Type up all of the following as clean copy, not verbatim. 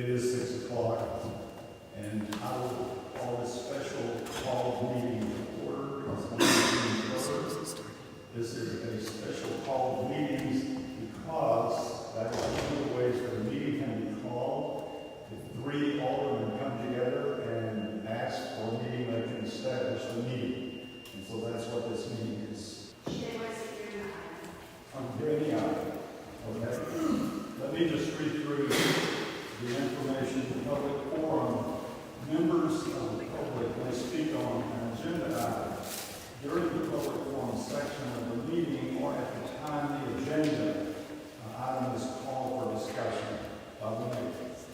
It is 6 o'clock, and I will call this special call meeting to order. This is a special call of meetings because that is one of the ways that a meeting can be called. If 3 aldermen come together and ask for a meeting, they can establish the meeting. And so that's what this meeting is. I'm hearing the item. Okay. Let me just read through the information. The public forum. Members of the public may speak on an agenda item during the public forum section of the meeting or at the time the agenda item is called for discussion.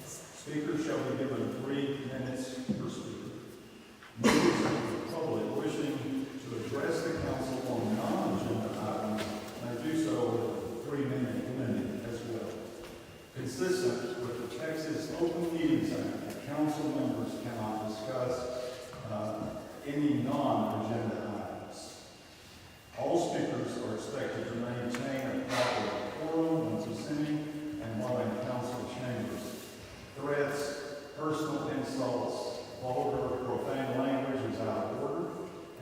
Speakers shall be given 3 minutes per speaker. Members of the public wishing to address the council on non-agenda items may do so with a 3-minute limit as well. Consistent with the Texas Open Meetings Act, council members cannot discuss any non-agenda items. All speakers are expected to maintain a proper quorum when presenting and while in council chambers. Threats, personal insults, vulgar, profane language is out of order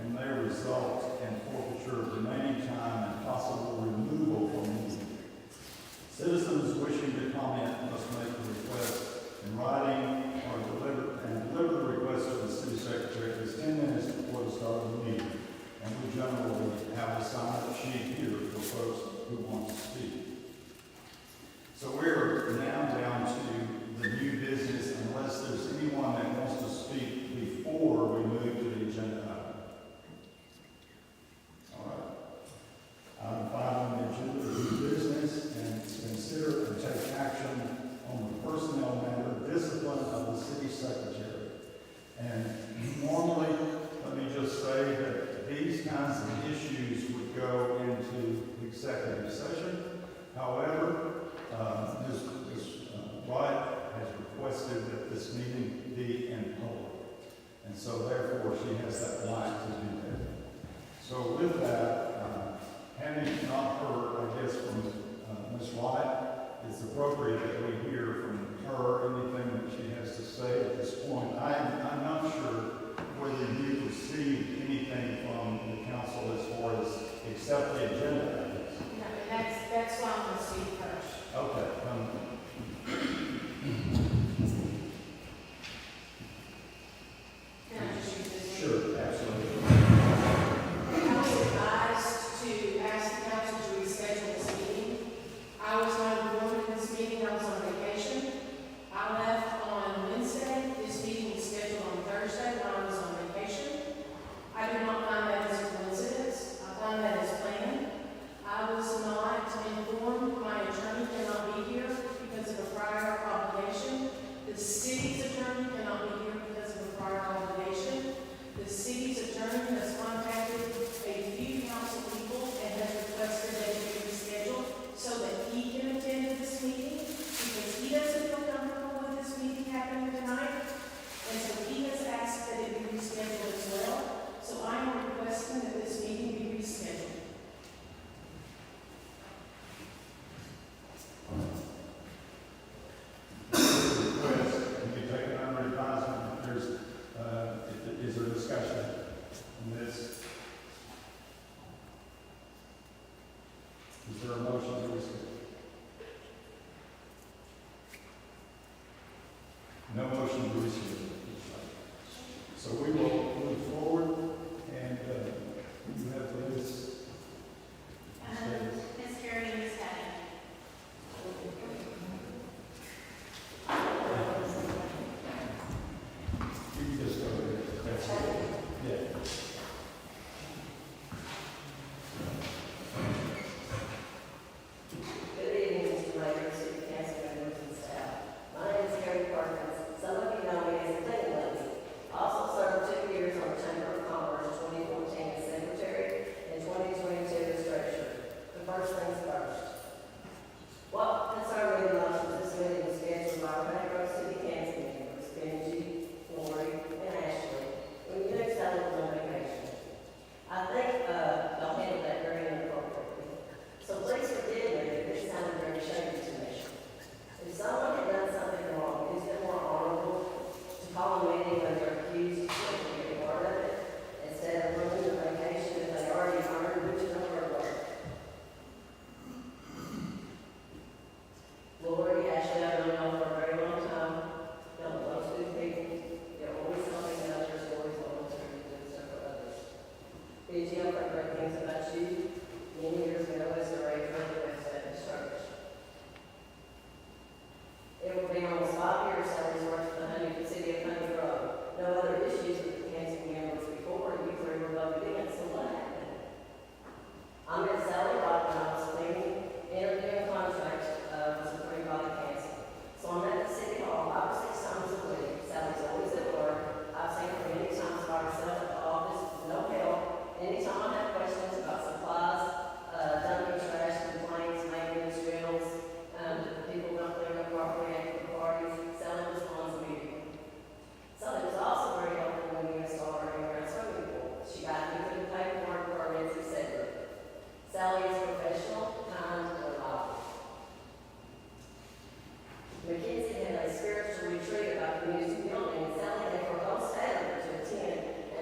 and may result in forfeiture of remaining time and possible removal from the meeting. Citizens wishing to comment must make a request in writing or deliver the request to the city secretary at least 10 minutes before the start of the meeting. And we generally have a sign-up sheet here for folks who want to speak. So we're now down to the new business, unless there's anyone that wants to speak before we move to the agenda item. All right. Item 5 on the agenda is new business, and to consider and take action on the personnel matter, discipline of the city secretary. And normally, let me just say that these kinds of issues would go into executive session. However, Ms. Wright has requested that this meeting be in public. And so therefore she has that right to do that. So with that, having not heard, I guess, from Ms. Wright, it's appropriate that we hear from her anything that she has to say at this point. I'm not sure whether you received anything from the council as far as accept the agenda. No, that's why I'm going to speak first. Okay. Can I just use this? Sure, absolutely. I was advised to ask the council to reschedule this meeting. I was not informed of this meeting. I was on vacation. I left on Wednesday. This meeting was scheduled on Thursday when I was on vacation. I do not find that as a coincidence. I find that as planned. I was not informed. My attorney cannot be here because of a prior obligation. The city's attorney cannot be here because of a prior obligation. The city's attorney has contacted a few council people and has requested that it be rescheduled so that he can attend this meeting because he doesn't feel comfortable with this meeting happening tonight. And so he has asked that it be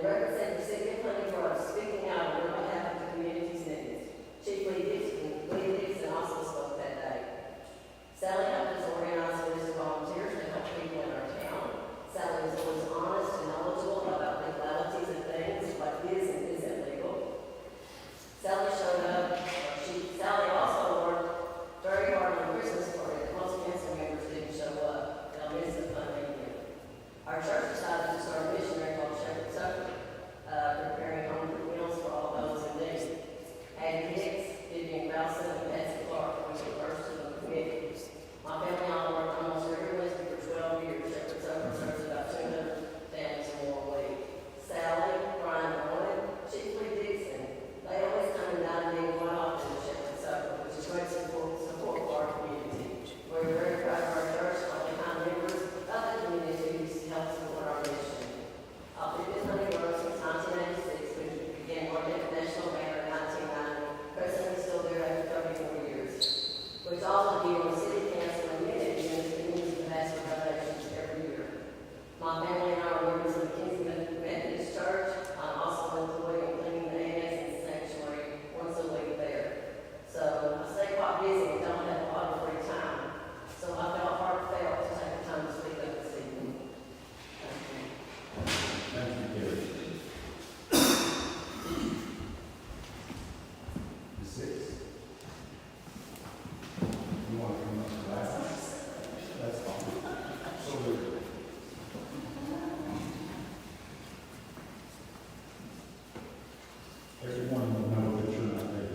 and represent the city of Honey Grove, speaking out on behalf of the community's needs. Chief Lee Dixon also spoke that day. Sally helped us organize a list of volunteers to help people in our town. Sally is always honest and knowledgeable about legalities of things, what is and isn't legal. Sally showed up. Sally also worked very hard on Christmas party that most council members didn't show up. They'll miss the fun evening. Our church decided to start a missionary called Shepherd Supper, preparing home meals for all those in need. Aggie Hicks, Vivian Ralston, and Betsy Clark were the first to the committee. My family and I worked almost every Wednesday for 12 years. Shepherd Supper serves about 200 families or more a week. Sally, Brian Boyd, Chief Lee Dixon, they always come and dine in quite often at Shepherd Supper, which is great support for our community. We're very proud of our church, all the kind members of the community who help support our mission. I've lived in Honey Grove since 1986, when we began working at the National Banner in 1990. Presently still there after 34 years. Which all of you on the city council and community use the vast donations every year. My family and I are members of the Kingston Methodist Church. I'm also an employee in cleaning the annex and sanctuary once a week there. So I stay quite busy and don't have a lot of free time. So I felt heartfelt to take the time to speak up this evening. Thank you. Thank you, Gary. The sixth. You want to come up to that? That's fine. So everyone will know that you're not there.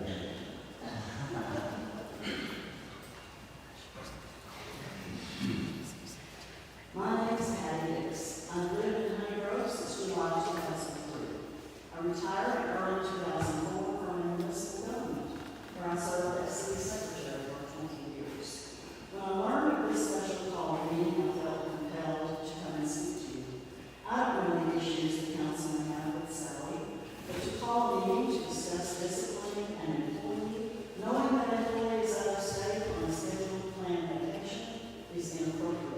My name is Patty Hicks. I've lived in Honey Grove since July 2003. I retired in early 2004 from municipal government, where I served as city secretary for 20 years. When I learned of this special call meeting, I felt compelled to come and speak to you. I don't know the issues the council may have with Sally, but to call a meeting to discuss disciplining an employee, knowing that employee is out of state on a scheduled planned vacation, is inappropriate.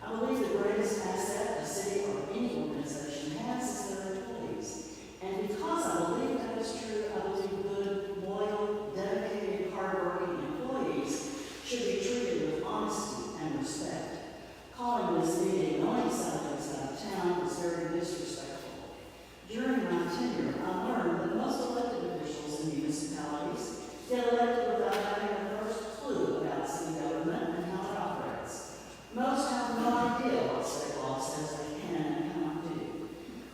I believe the greatest asset a city or any organization has is their employees. And because I believe that is true, I believe good, loyal, dedicated, hardworking employees should be treated with honesty and respect. Calling this meeting knowing Sally is out of town is very disrespectful. During my tenure, I learned that most elected officials in municipalities get elected without having the first clue about city government and how it operates. Most have no idea what state law says they can and cannot do.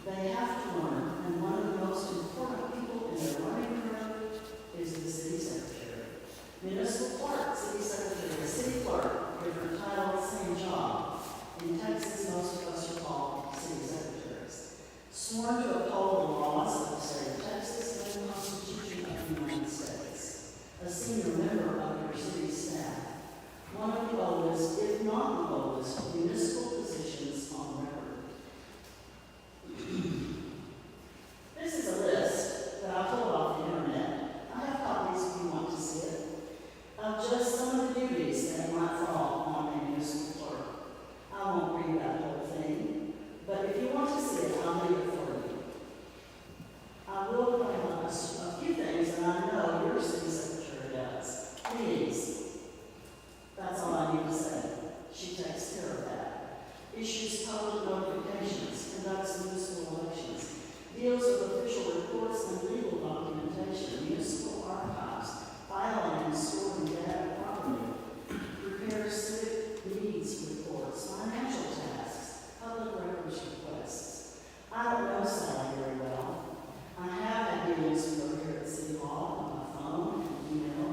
They have to learn, and one of the most important people in their learning curve is the city secretary. Municipal clerk, city secretary, city clerk, different title, same job. In Texas, most of us are called city secretaries. Sworn to uphold the laws of the state of Texas and the Constitution of the United States. A senior member of your city staff. One of the oldest, if not the oldest, municipal positions on record. This is a list that I pulled off the internet. I have copies if you want to see it, of just some of the duties that might fall on a municipal clerk. I won't read that whole thing, but if you want to see it, I'll read it for you. I will point out a few things that I know your city secretary does. Please. That's all I need to say. She takes care of that. Issues public notifications, conducts municipal elections, deals with official reports and legal documentation, municipal archives, filing and storing data properly, prepares civic needs reports, financial tasks, public records requests. I don't know Sally very well. I have had dealings with her here at City Hall on my phone and email.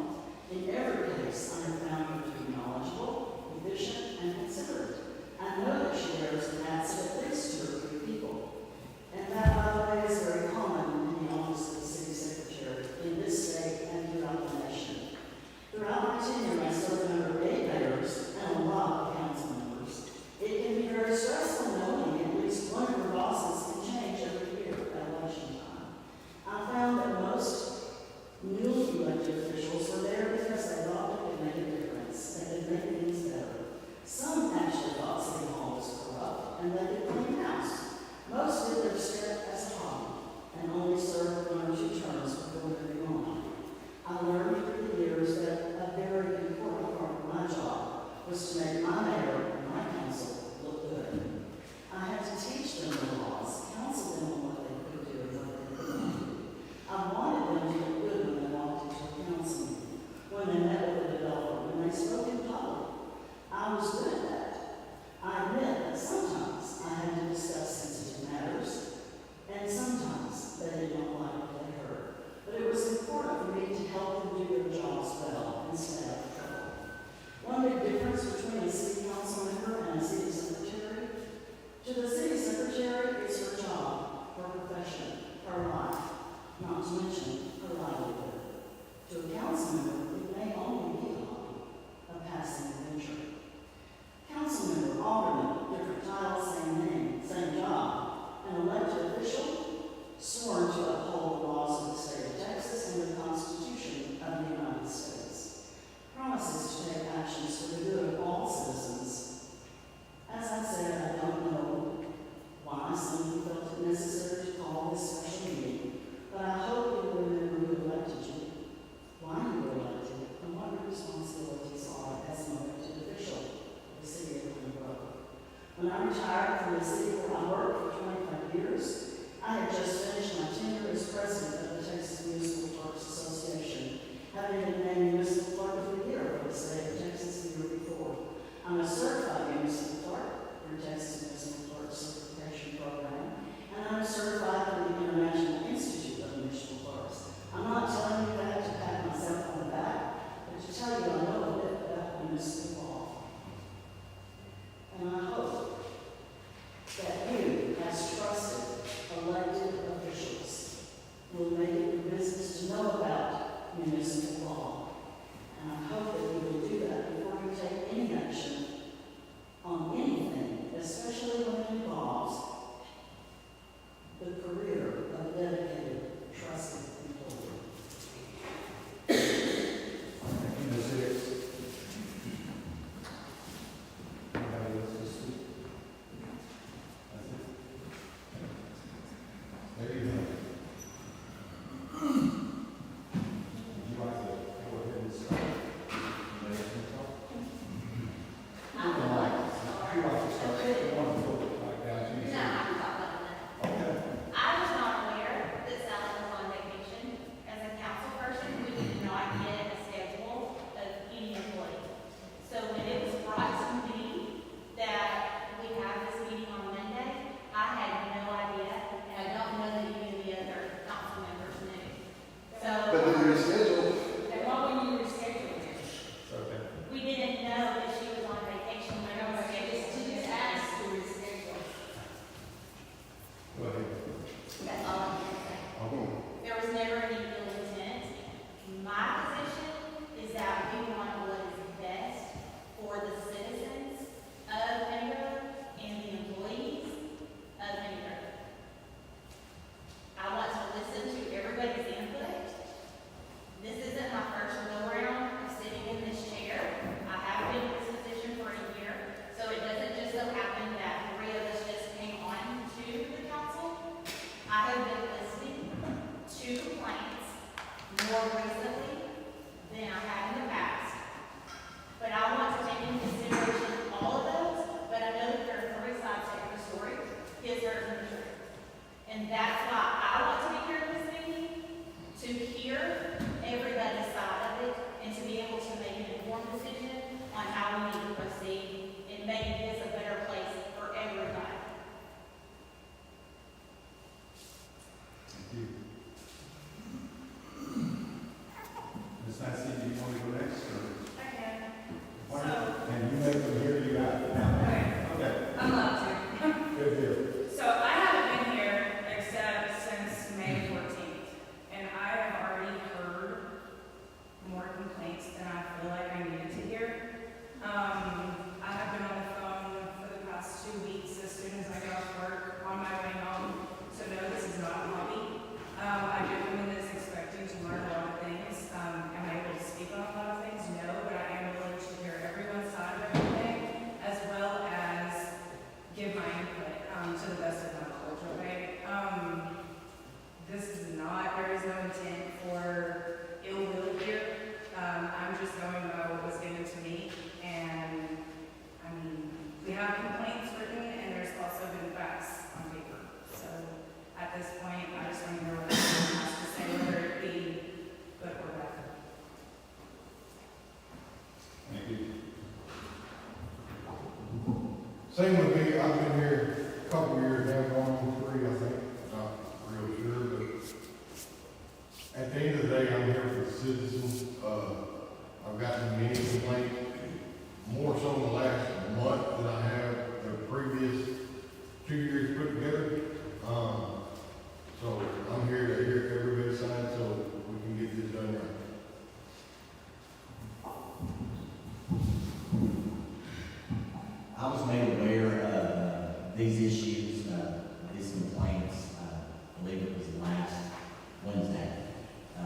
In every case, I have found her to be knowledgeable, efficient, and considerate. I know that she wears the hats of at least 2 or 3 people. And that, by the way, is very common in the office of the city secretary in this state and throughout the nation. Throughout my tenure, I served under 8 mayors and a lot of council members. It can be very stressful knowing at least one of your bosses can change every Same with me, I've been here a couple of years now, going on 3, I think, not real sure, but at the end of the day, I'm here for the citizens. I've gotten many complaints, more so in the last month than I have the previous 2 years put together. So I'm here to hear everybody's side so we can get this done right. I was made aware of these issues, these complaints, I believe it was last Wednesday. I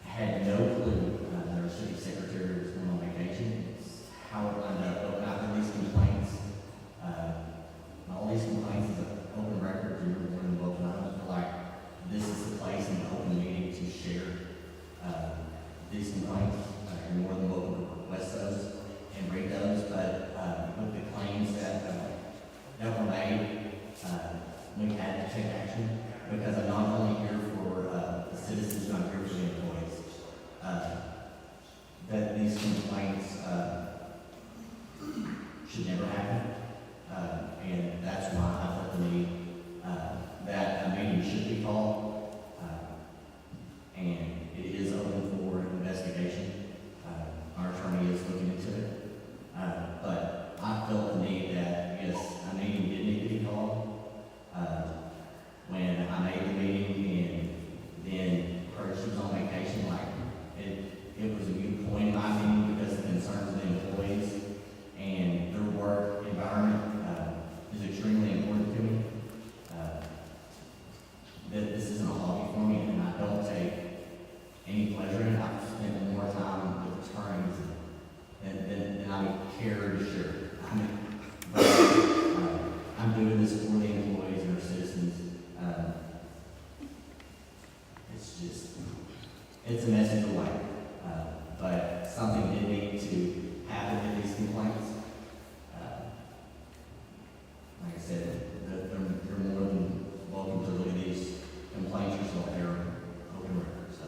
had no clue that our city secretary was going on vacation. It's how it wound up opening after these complaints. All these complaints is an open record to everyone involved, and I don't feel like this is the place in the open meeting to share these complaints. You're more than welcome to request those and read those, but with the claims that were made, we had to take action because I'm not only here for the citizens, but I'm here for the employees. That these complaints should never happen, and that's why I felt the need that a meeting should be called, and it is open for investigation. Our attorney is looking into it. But I felt the need that, yes, a meeting did need to be called. When I made the meeting and then heard she was on vacation, like, it was a good point in my opinion because the concerns of the employees and their work environment is extremely important to me. That this isn't a hobby for me and I don't take any pleasure in it. I've spent more time with attorneys than I care to share. But, I'm doing this for the employees and our citizens. It's just, it's a message away. But something did need to happen with these complaints. Like I said, they're more than welcome to look at these complaints yourself. They're open records. So.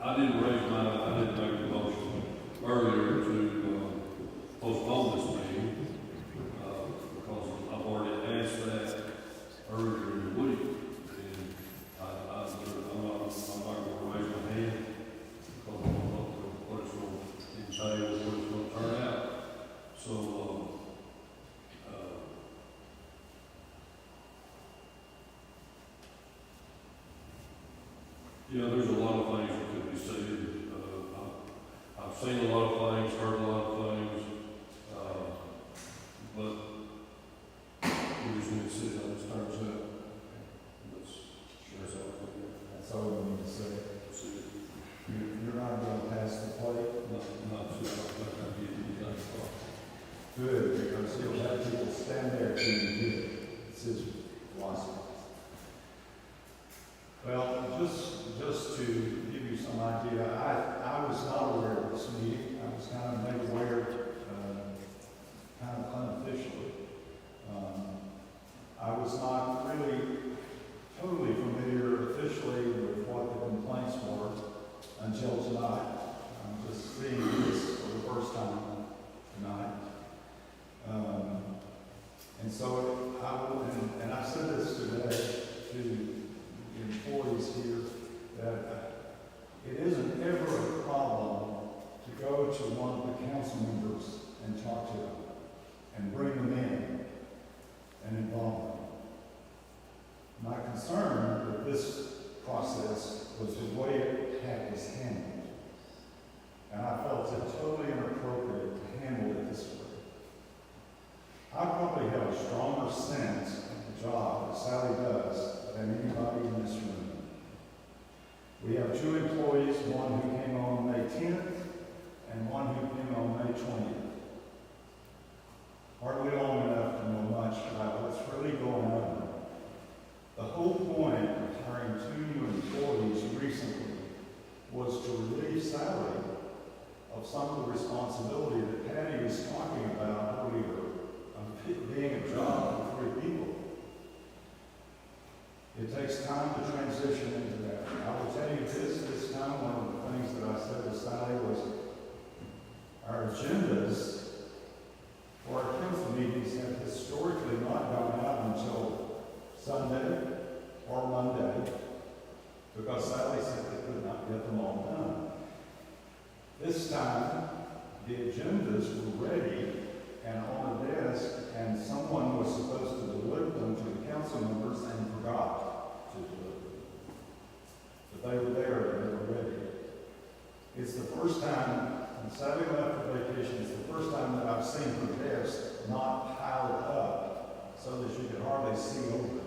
I didn't make a motion earlier to postpone this meeting, because I've already asked that earlier in the week. And I'm not gonna raise my hand, because I don't know what it's gonna entail, what it's gonna turn out. So, yeah, there's a lot of things that could be said. I've seen a lot of things, heard a lot of things, but we just need to see how this turns out. That's all. That's all we need to say. See, You're not going to pass the plate? not see how I get anything far. Good, because you'll have people stand there till you get it. It's his philosophy. Well, just to give you some idea, I was not aware of this meeting. I was kind of made aware, kind of unofficially. I was not really totally familiar officially with what the complaints were until tonight. I'm just seeing this for the first time tonight. And so I will, and I said this today to the employees here, that it isn't ever a problem to go to one of the council members and talk to them and bring them in and involve them. My concern with this process was the way it was handled. And I felt it totally inappropriate to handle it this way. I probably have a stronger sense of the job that Sally does than anybody in this room. We have 2 employees, one who came on May 10th and one who came on May 20th. Hardly long enough to know much about what's really going on. The whole point of hiring 2 new employees recently was to relieve Sally of some of the responsibility Sunday or Monday, because Sally said they could not get them all done. This time, the agendas were ready and on the desk, and someone was supposed to deliver them to the council members and forgot to deliver them. But they were there and they were ready. It's the first time, and Sally left for vacation, it's the first time that I've seen her desk not piled up so that you could hardly see over it.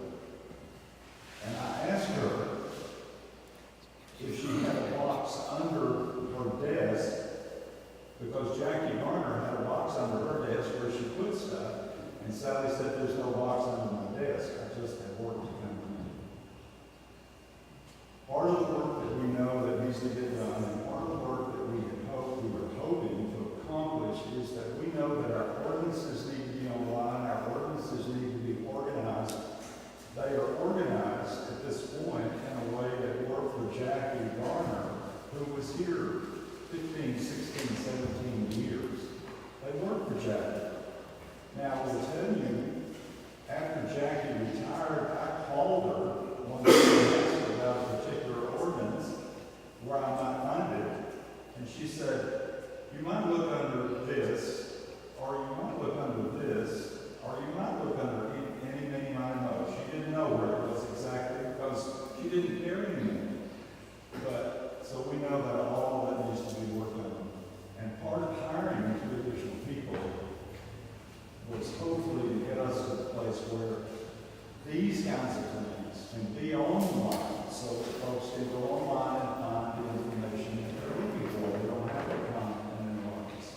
And I asked her if she had a box under her desk, because Jackie Garner had a box under her desk where she put stuff, and Sally said, there's no box under my desk, I just have work to come in. Part of the work that we know that needs to get done, and part of the work that we were hoping to accomplish, is that we know that our ordinances need to be online, our ordinances need to be organized. They are organized at this point in a way that worked for Jackie Garner, who was here 15, 16, 17 years. They worked for Jackie. Now, I will tell you, after Jackie retired, I called her one day and asked her about a particular ordinance where I might find it. And she said, you might look under this, or you might look under this, or you might look under any, many, mo. She didn't know where it was exactly because she didn't carry anything. But, so we know that all of that needs to be worked on. And part of hiring two additional people was hopefully to get us to the place where these kinds of things can be online so that folks can go online and find the information that they're looking for. They don't have to come in an office.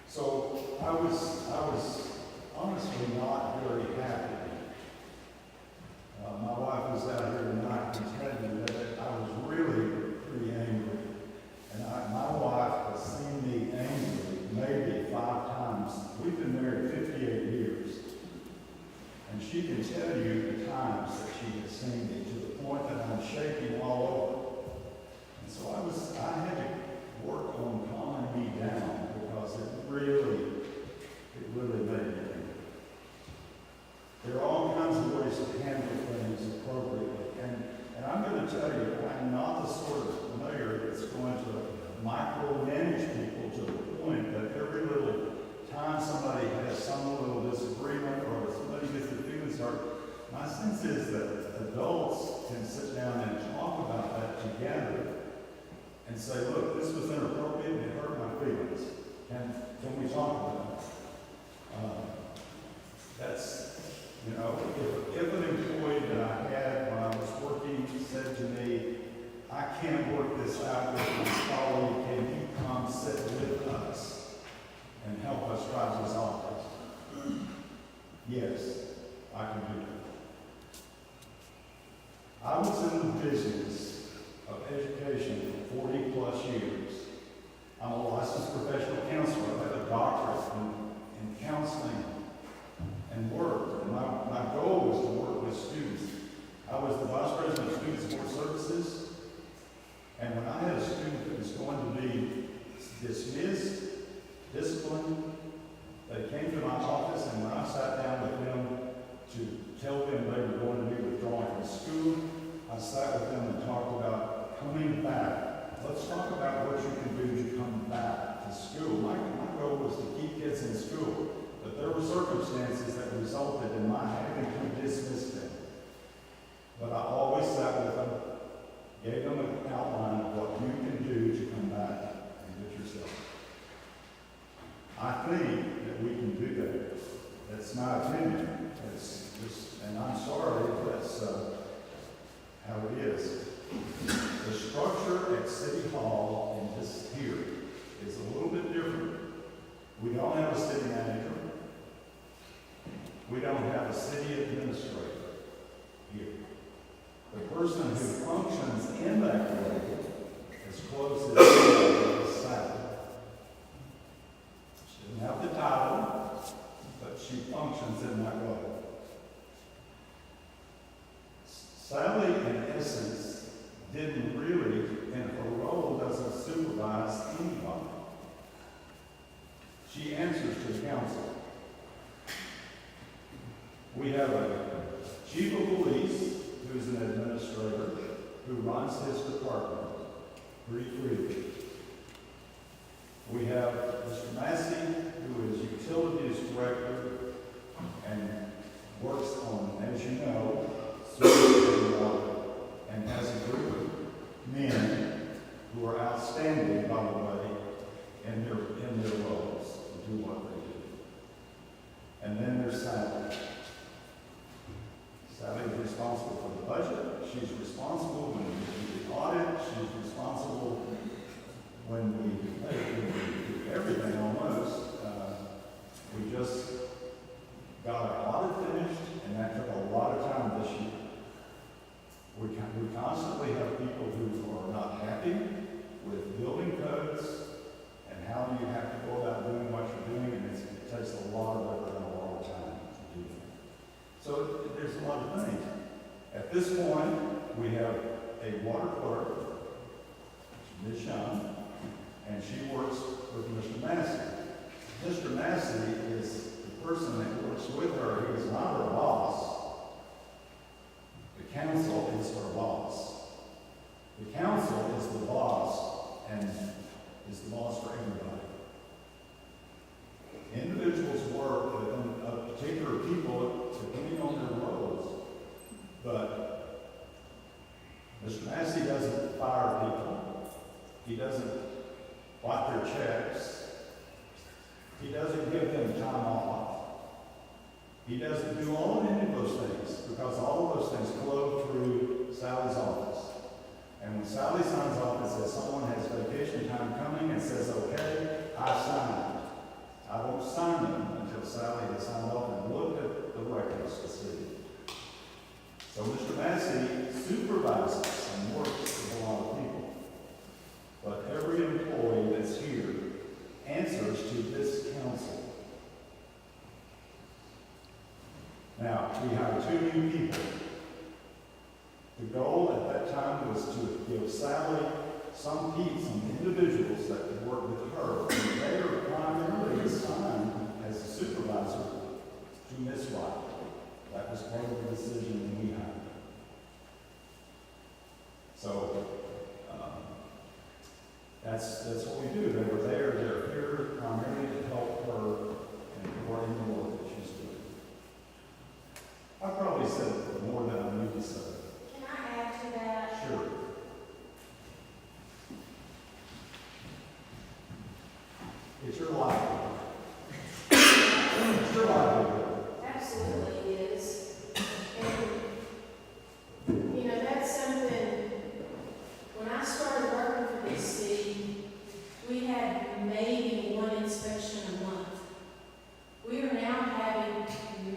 So I was honestly not very happy. My wife was out here tonight and telling me that I was really pretty angry. And my wife has seen me angry maybe 5 times. We've been married 58 years. And she can tell you the times that she has seen me to the point that I'm shaking all over. And so I had to work on calming me down because it really made me angry. There are all kinds of ways to handle things appropriately. And I'm going to tell you, I'm not the sort of mayor that's going to micromanage people to the point that every little time somebody has some little disagreement or somebody gets their feelings hurt, my sense is that adults can sit down and talk about that together and say, look, this was inappropriate and it hurt my feelings. Can we talk about it? That's, you know, if an employee that I had when I was working said to me, I can't work this out with my colleague, can you come sit with us and help us try to resolve this? Yes, I can do that. I was in the business of education for 40 plus years. I'm a licensed professional counselor. I have a doctorate in counseling and work. And my goal was to work with students. I was the vice president of student support services. And when I had a student that was going to be dismissed, disciplined, they came to my office, and when I sat down with them to tell them they were going to be withdrawing from school, I sat with them and talked about coming back. Let's talk about what you can do to come back to school. My goal was to keep kids in school, but there were circumstances that resulted in my having to dismiss them. But I always sat with them, gave them an outline of what you can do to come back and get yourself. I think that we can do that. That's my opinion. It's just, and I'm sorry if that's how it is. The structure at City Hall in this here is a little bit different. We don't have a city manager. We don't have a city administrator here. The person who functions in that way, as close as Sally. She doesn't have the title, but she functions in that way. Sally, in essence, didn't really, in her role, doesn't supervise anybody. She answers to the council. We have a chief of police, who's an administrator, who runs his department pretty freely. We have Mr. Massey, who is utilities director and works on, as you know, sewer and water, and has a group of men who are outstanding, by the way, in their roles to do what they do. And then there's Sally. Sally is responsible for the budget. She's responsible when we do the audit. She's responsible when we do everything almost. We just got our audit finished, and that took a lot of time this year. We constantly have people who are not happy with building codes and how you have to go about doing what you're doing, and it takes a lot of effort and a lot of time to do that. So there's a lot of things. At this point, we have a water clerk, Ms. Young, and she works with Mr. Massey. Mr. Massey is the person that works with her. He is not her boss. The council is her boss. The council is the boss and is the boss for everybody. Individuals work with particular people depending on their roles, but Mr. Massey doesn't fire people. He doesn't write their checks. He doesn't give them time off. He doesn't do all of any of those things because all of those things flow through Sally's office. And when Sally signs off and says someone has vacation time coming and says, okay, I sign it. I won't sign them until Sally has signed off and looked at the records to see. So Mr. Massey supervises and works with a lot of people. But every employee that's here answers to this council. Now, we hired 2 new people. The goal at that time was to give Sally some individuals that could work with her. And they are primarily assigned as a supervisor to Miss Wright. That was part of the decision we had. So, that's what we do. They were there, they're here primarily to help her and for in the work that she's doing. I probably said more than I need to say. Can I add to that? Sure. It's your livelihood. It's your livelihood. Absolutely is. And, you know, that's something, when I started working for this city, we had maybe 1 inspection a month. We are now having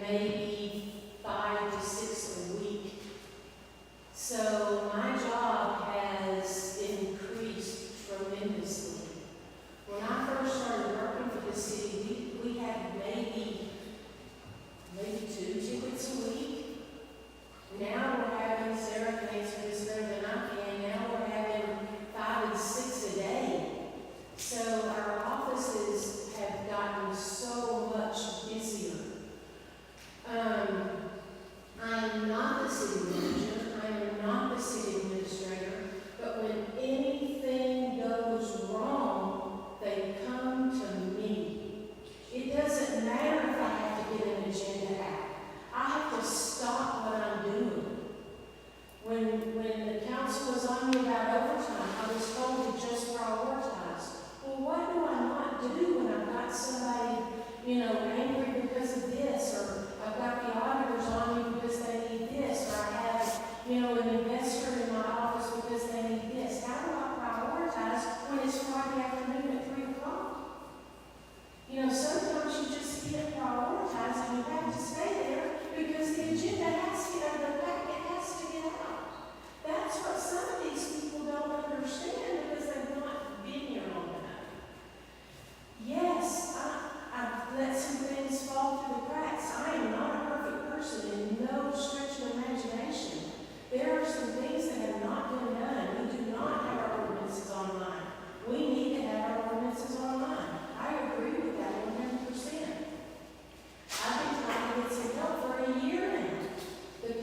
maybe 5 to 6 a week. So my job has increased tremendously. When I first started working for the city, we had maybe 2 tickets a week. Now we're having, Sarah can answer this better than I can, now we're having 5 and 6 a day. So our offices have gotten so much busier. I am not the city manager, I am not the city administrator, but when anything goes wrong, they come to me. It doesn't matter if I have to get an agenda out. I have to stop what I'm doing. When the council was on me about overtime, I was told to just prioritize. Well, what do I not do when I've got somebody, angry because of this, or I've got the auditors on me because they need this, or I have, an investor in my office because they need this. How do I prioritize when it's Friday afternoon at 3 o'clock? Sometimes you just can't prioritize and you have to stay there because the agenda has to get, the packet has to get out. That's what some of these people don't understand because they've not been here long enough. Yes, I've let some things fall through the cracks. I am not a perfect person in no stretch of imagination. There are some things that have not been done. We do not have our ordinances online. We need to have our ordinances online. I agree with that 100%. I've been trying to get some help for a year now. The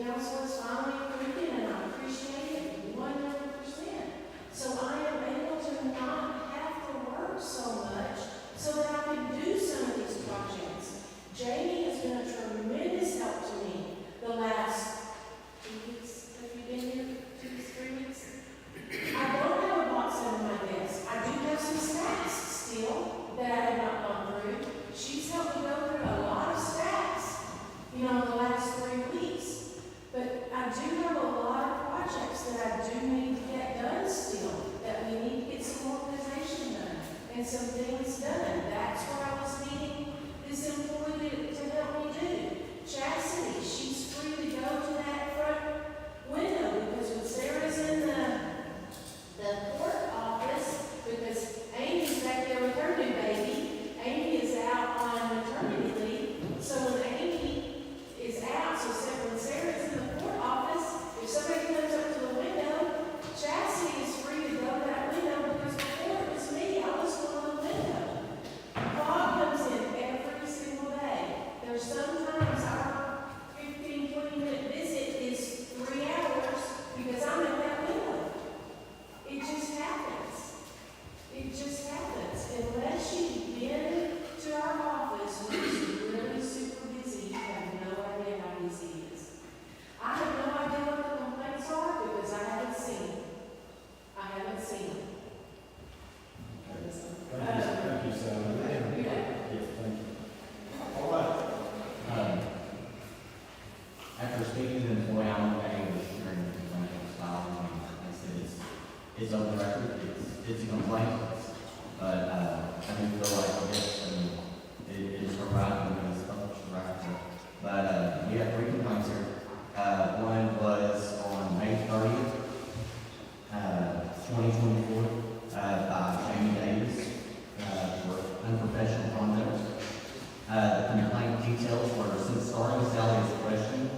details were since starting Sally's question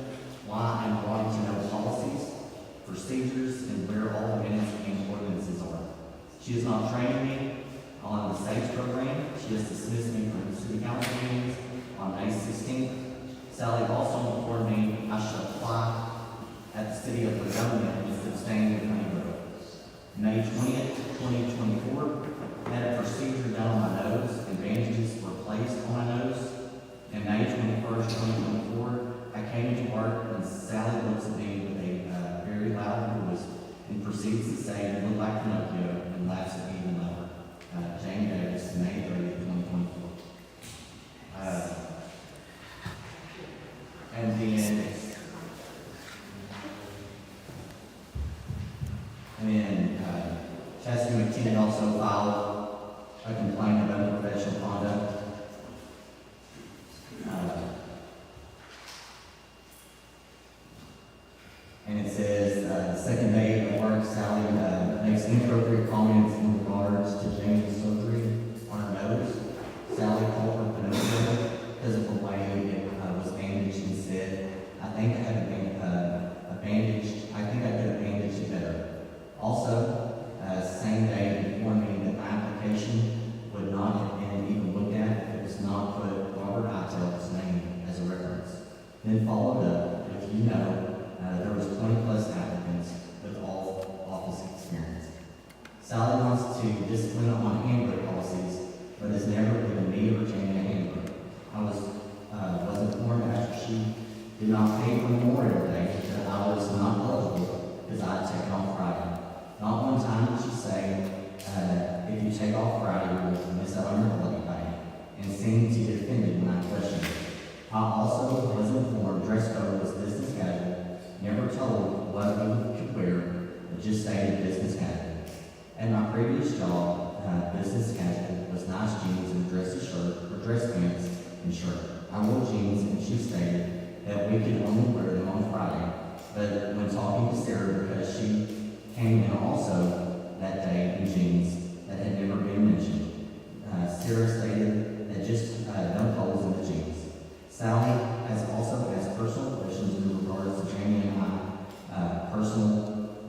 why I'm wanting to know policies, procedures, and where all the minutes and ordinances are. She has not trained me on the SAGE program. She has dismissed me from the city council meetings on May 16th. Sally also informed me I should apply at the city of Ladonia instead of staying in Honeygrove. May 20th, 2024, had a procedure done on my nose and bandages were placed on my nose. And May 21st, 2024, I came into work and Sally looks at me with a very loud voice and proceeds to say, "You look like Pinocchio," and laughs at me even louder. Jane Davis, May 30th, 2024. And then Chastity McTinnon also filed a complaint of unprofessional conduct. And it says, the second day of work, Sally makes inappropriate comments in regards to Jane's surgery on her nose. Sally called her Pinocchio because of the way it was bandaged and said, I think I could have bandaged it better. Also, same day informed me that my application would not have been even looked at if it was not put Robert Itel's name as a reference. Then followed up, if you know, there was 20 plus applicants with all office experience. Sally wants to discipline on handbook policies, but has never given me or Jamie a handbook. I was informed after she did not pay for Memorial Day that I was not eligible because I had taken off Friday. Not one time did she say, if you take off Friday, you will miss out on your holiday pay, and seemed to get offended when I questioned it. I also was informed dress code was business casual, never told what we could wear, but just stated business casual. At my previous job, business casual was nice jeans and a dressy shirt, or dress pants and shirt. I wore jeans and she stated that we could only wear them on Friday, but when talking to Sarah, because she came in also that day in jeans that had never been mentioned, Sarah stated that just no holes in the jeans. Sally has also asked personal questions in regards to Jamie and I, personal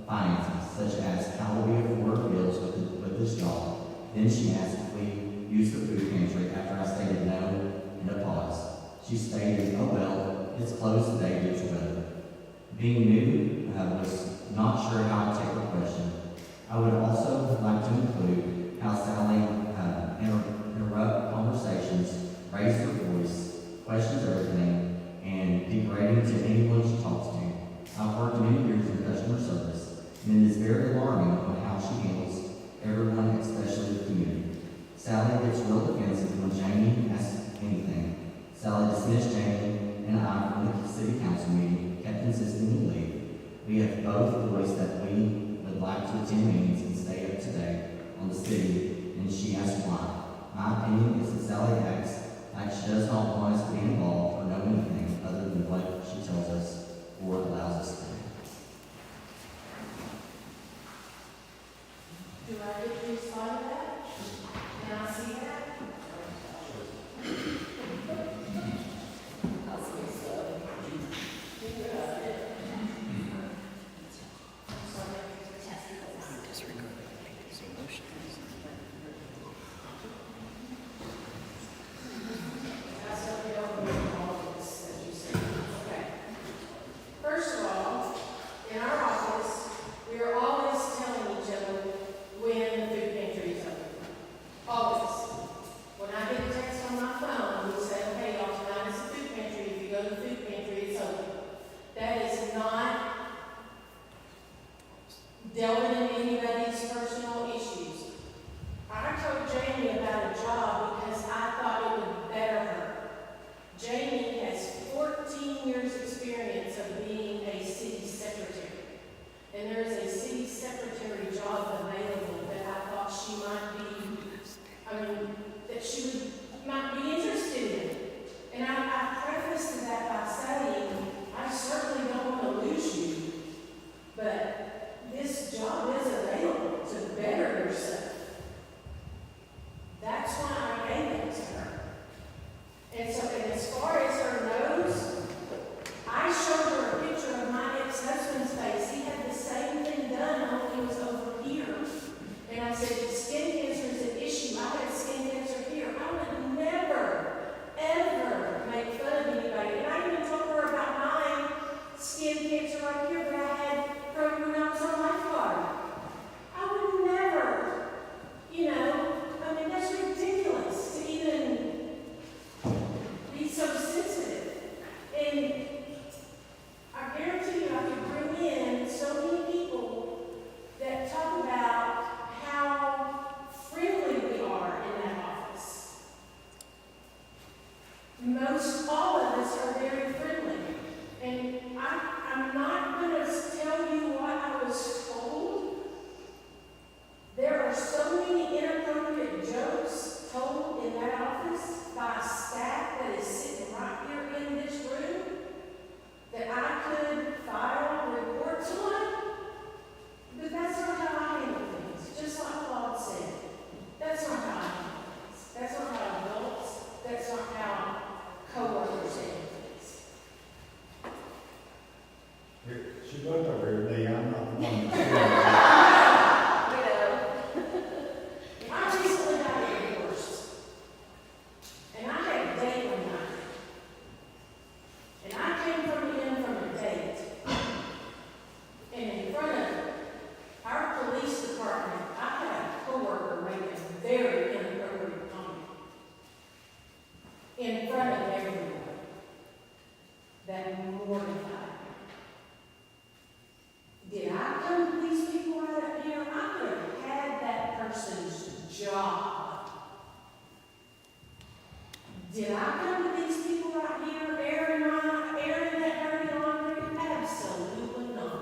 finances, such as how do we afford bills with this job. Then she asked if we use the food pantry after I stated no and a pause. She stated, oh well, it's closed today due to weather. Being new, was not sure how to take her question. I would also like to include how Sally interrupt conversations, raise her voice, questions everything, and degrading to anyone she talks to. I've worked many years in customer service, and it is very alarming on how she handles everyone, especially the community. Sally gets real defensive when Jamie asks anything. Sally dismissed Jamie and I from the city council meeting, kept insisting we leave. We have both voiced that we would like to attend meetings and stay up to date on the city, and she asked why. My opinion is that Sally acts like she does not want us to be involved or know anything other than what she tells us or allows us to do. Do I get to respond to that? Can I see that? I'll say so. I It's so sensitive. And I guarantee you, I could bring in so many people that talk about how friendly we are in that office. Most all of us are very friendly. And I'm not going to tell you what I was told. There are so many inappropriate jokes told in that office by staff that is sitting right here in this room that I could file reports on. But that's not how I handle things, just like Claude said. That's not how I handle things. That's not how adults, that's not how coworkers handle things. Here, she looked over here, Lee, I'm not the one that's I recently got divorced, and I had a date one night. And I came in from a date, and in front of our police department, I had a coworker make a very inappropriate comment in front of everyone that mortified me. Did I come to these people right up here? I could have had that person's job. Did I come to these people right here, airing that dirty laundry? Absolutely not.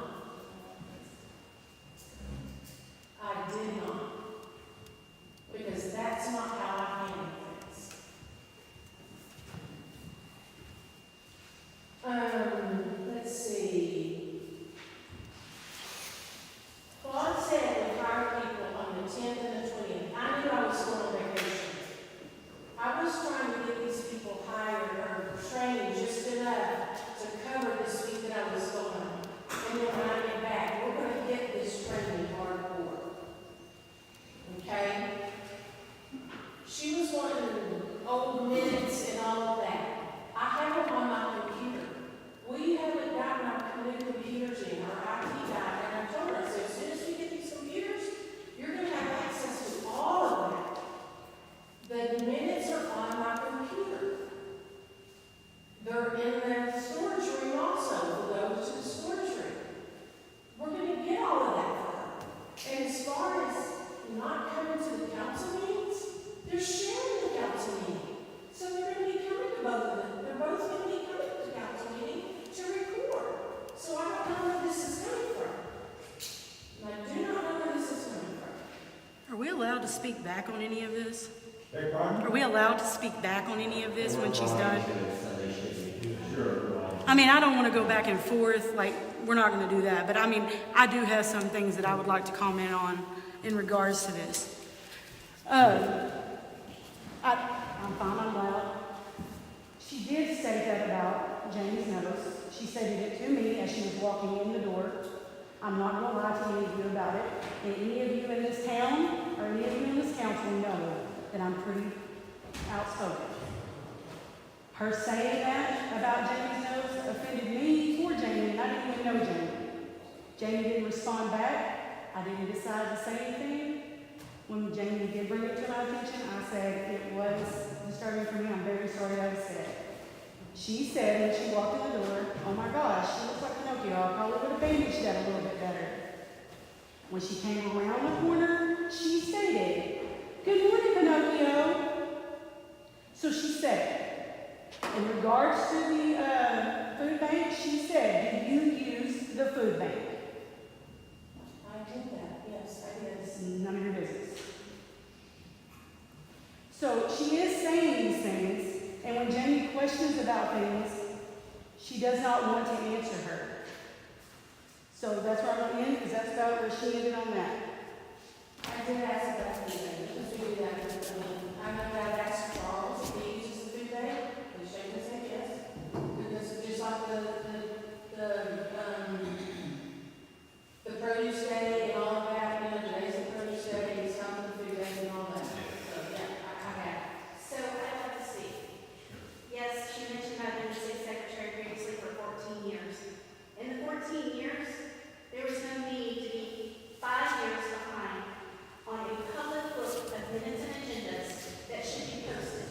I did not. Because that's not how I handle things. Let's see. Claude said we hire people on the 10th and the 20th. I knew I was going on vacation. I was trying to get these people hired or trained just enough to cover this week that I was gone. And then when I get back, we're going to get this training hardcore. Okay? She was wanting old minutes and all of that. I have them on my computer. We haven't gotten our new computers in, our IT guy, and I told her, I said, as soon as we get these computers, you're going to have access to all of that. The minutes are on my computer. They're in the storage room also, for those to the storage room. We're going to get all of that for her. And as far as not coming to the council meetings, they're sharing the council meeting. So they're going to be coming to both of them. They're both going to be coming to the council meeting to record. So I don't know where this is coming from. And I do not know where this is coming from. Are we allowed to speak back on any of this? Hey, Brian? Are we allowed to speak back on any of this when she's done? Sunday should be. Sure. I mean, I don't want to go back and forth, like, we're not going to do that. But I mean, I do have some things that I would like to comment on in regards to this. I'm fine, I'm loud. She did say that about Jamie's nose. She said it to me as she was walking in the door. I'm not going to lie to any of you about it. And any of you in this town, or any of you in this council know that I'm pretty outspoken. Her saying that about Jamie's nose offended me or Jamie, and I didn't even know Jamie. Jamie didn't respond back. I didn't decide to say anything. When Jamie did bring it to my attention, I said it was disturbing for me. I'm very sorry I said it. She said when she walked in the door, oh my gosh, she looks like Pinocchio. I probably would have bandaged that a little bit better. When she came around the corner, she stated, good morning, Pinocchio. So she said, in regards to the food bank, she said, do you use the food bank? I did that, yes, I did. It's none of your business. So she is saying these things, and when Jamie questions about things, she does not want to answer her. So that's where I'm going to end, because that's about where she ended on that. I did ask about the food bank, because we do that. I know that I've asked Charles if he uses the food bank, and Shane said yes. Because just like the produce day and all of that, you know, today's the produce day, it's time for the food bank and all that. So, yeah, I have. So I'd like to speak. Yes, she mentioned I've been the state secretary previously for 14 years. In the 14 years, there was no need to be 5 years behind on a public book of minutes and agendas that should be posted.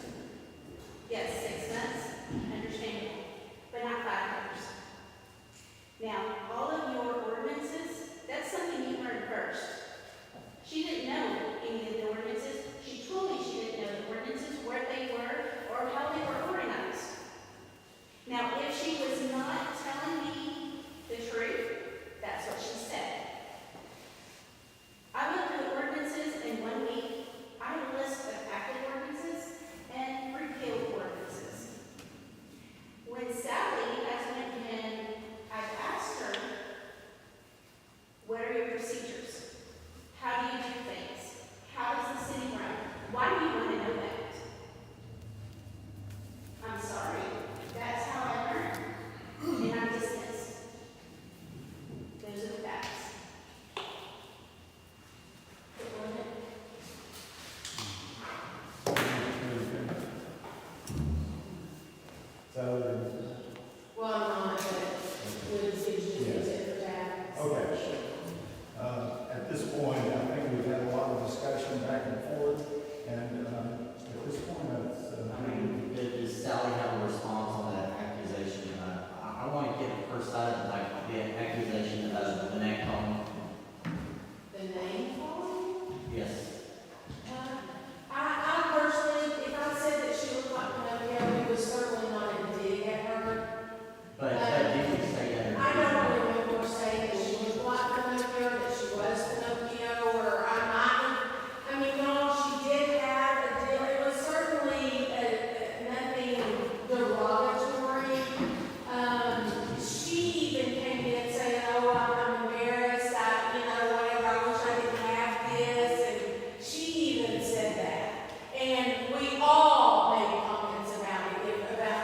Salary? Well, I'm not, but the decision is for that. Okay. At this point, I think we've had a lot of discussion back and forth, and at this point, I mean, does Sally have a response on that accusation? I want to get the first side of like the accusation of the neck home. The name calling? Yes. I personally, if I said that she looked like Pinocchio, it was certainly not a dig at her. But did you say that? I don't remember saying that she looked like Pinocchio, that she was Pinocchio, or I mean, y'all, she did have a deal. It was certainly nothing derogatory. She even came in saying, "Oh, I'm embarrassed. Whatever. I wish I didn't have this." And she even said that. And we all made comments about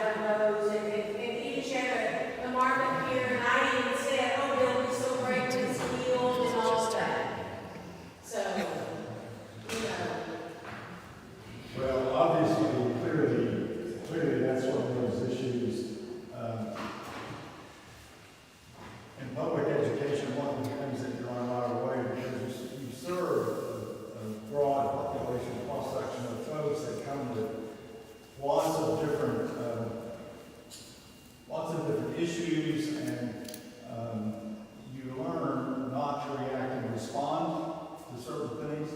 her nose, and even she had a mark up here, and I even said, "Oh, Bill, he's so great with his healed," and all of that. So, well, obviously, clearly, that's one of those issues. In public education, one of the things that you're on our way, because you serve a broad population, cross-section of folks that come with lots of different issues, and you learn not to react and respond to certain things.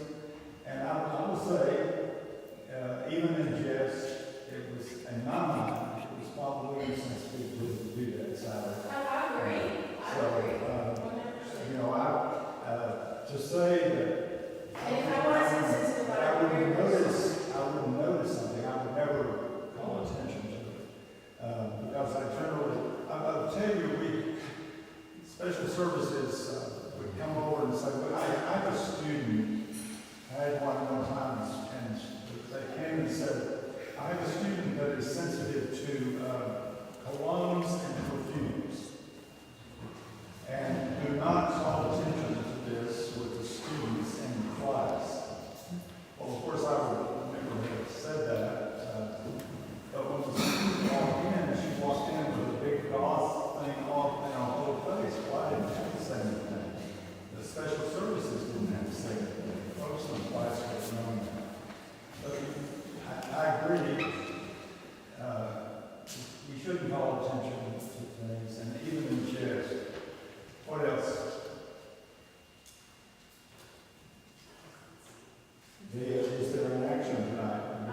And I will say, even in jest, it was, in my mind, it was probably insensitive to do that, Sally. I agree. So, 100%. to say that. And if I was insensitive, I would agree. I wouldn't notice something, I would never call attention to it. Because I'll tell you, special services would come over and say, well, I have a student, I had one time, and they came and said, I have a student that is sensitive to colognes and perfumes. And do not call attention to this with the students in class. Well, of course, I would never have said that. But when the student walked in, she walked in with a big gauze thing all in her whole face. Well, I didn't have to say anything. The special services didn't have to say anything. Folks in the class would have known that. But I agree. We shouldn't call attention to things, and even in jest. What else? Is there an action tonight? I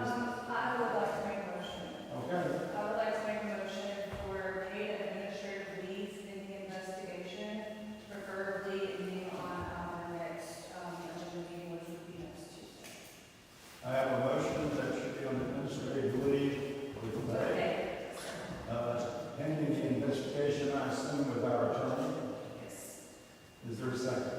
would like to make a motion. Okay. I would like to make a motion for paid administrative leaves in the investigation, preferably ending on our next agenda meeting, which would be next Tuesday. I have a motion that should be on administrative leave with pay. Pending the investigation, I assume, with our attorney. Yes. Is there a second?